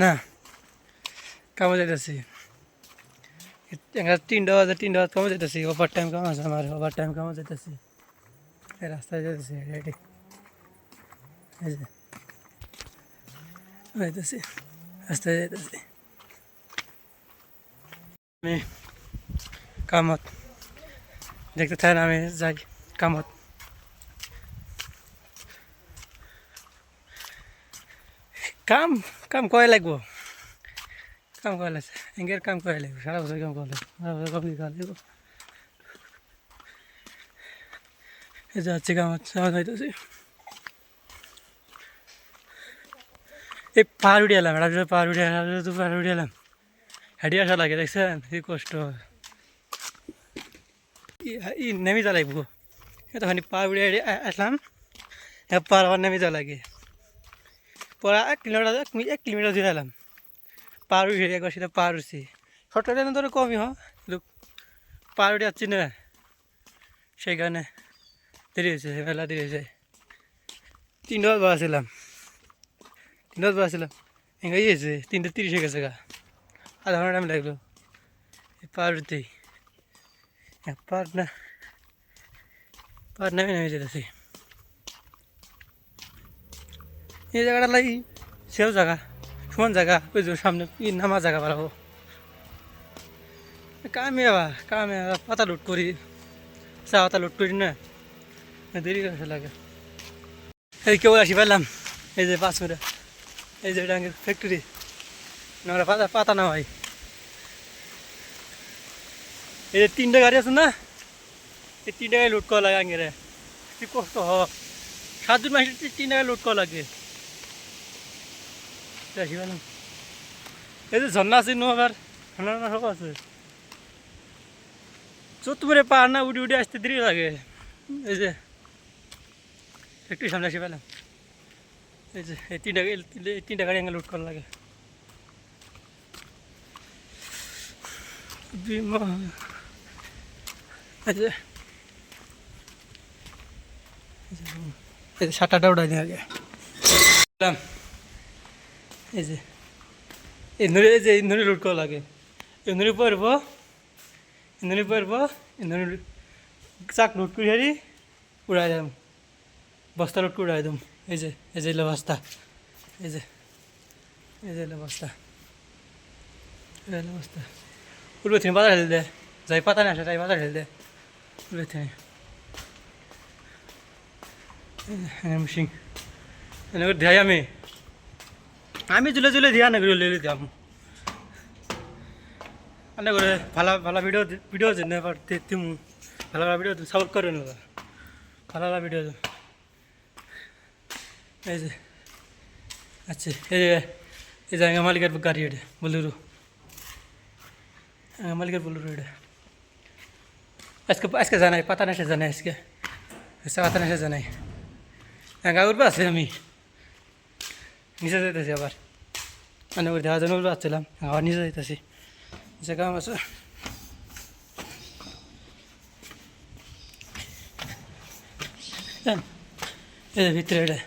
না কামে যাইতেছি তিনটা বাজে কামে যাইতেছি ওভার টাইম কাম আছে আমার ওভার টাইম কামে যাইতেছি রাস্তায় যাইতেছি রেডি এই যে যাইতেছি রাস্তায় যাইতেছি আমি কামত দেখতে থাকেন আমি যাই কামত কাম কাম কয় লাগবো কাম কয় লাগছে এঙ্গের কাম কয় লাগবে সারা বছর কাম করলে সারা বছর কপি খাওয়া লাগবো এই যে হচ্ছে কামত সামাজ হইতেছি এই পাহাড় উঠে এলাম এটা পাহাড় উঠে এলাম হেঁটে আসা লাগে দেখছেন কি কষ্ট ই নেমে যা লাগবো এতখানি পাহাড় উঠে আসলাম পাহাড় আবার নেমে যা লাগে পরে 1 কিলোমিটার ধরে এলাম পাহাড় উঠে একবার সেটা পাহাড় উঠছি শর্টকাট ধরো কমই হয় কিন্তু পাহাড় উঠে যাচ্ছি না সেইখানে দেরি হয়েছে মেলা দেরি হয়েছে 3টা বাজছিলাম এঙ্গে গিয়েছে 3:30 হয়ে গেছে গা আধা ঘন্টা টাইম লাগলো পাহাড় উঠতেই পাহাড় নেমে যেতেছি এই জায়গাটা লাগি সেও জায়গা সমান জায়গা ওই যে সামনে নামা জায়গা বাড়াবো কামে পাতা লোড করি চা পাতা লোড করি না দেরি করে লাগে এই কেউ আসি পেলাম এই যে 5 মিনিট এই যে ডাঙ্গের ফ্যাক্টরি না পাতা না হয় এই যে 3টা গাড়ি আছে না এই 3টা গাড়ি লোড করা লাগে আঙ্গেরে কি কষ্ট হয় 7 জন মাসে 3টা গাড়ি লোড করা লাগে আসি পেলাম এই যে ঝর্ণা আছে নো আবার ঝর্ণা সব আছে চতুর্থে পাহাড় না উঠে আসতে দেরি লাগে এই যে একটু সামনে আসি পেলাম এই যে এই 3টা গাড়ি লোড করা লাগে এই যে 7টা উঠাই দিয়ে আগে এই যে এই নদী লোড করা লাগে এই নদী পড়বো চাক লোড করে হারি উড়াই দাম বস্তা লোড করে উড়াই দাম এই যে বস্তা এই যে বস্তা উঠবে তুমি পাতা ঢেল দে যাই পাতা না আসে তাই পাতা ঢেল দে উঠবে তুমি মিশিং এনেকে দেখাই আমি জুলে দিয়া না করে লই দিলাম আনে করে ভালো ভিডিও যেন তুমি ভালো ভিডিও সাপোর্ট করে নেবা ভালো ভিডিও এই যে আচ্ছা এই যে মালিকের গাড়ি এটা বলুরু মালিকের বলুরু এটা আজকে জানাই পাতা নেশে জানাই আজকে পাতা নেশে জানাই গাঁর আছে আমি নিচে যাইতেছি আবার মানে ওই দেওয়া জন্য আসছিলাম আবার নিচে যাইতেছি যে কাম আছে এই যে ভিতরে এটা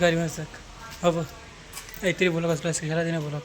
গাড়ি মাছ হব এই ব্লগ আসলে আজকে সারাদিনে ব্লগ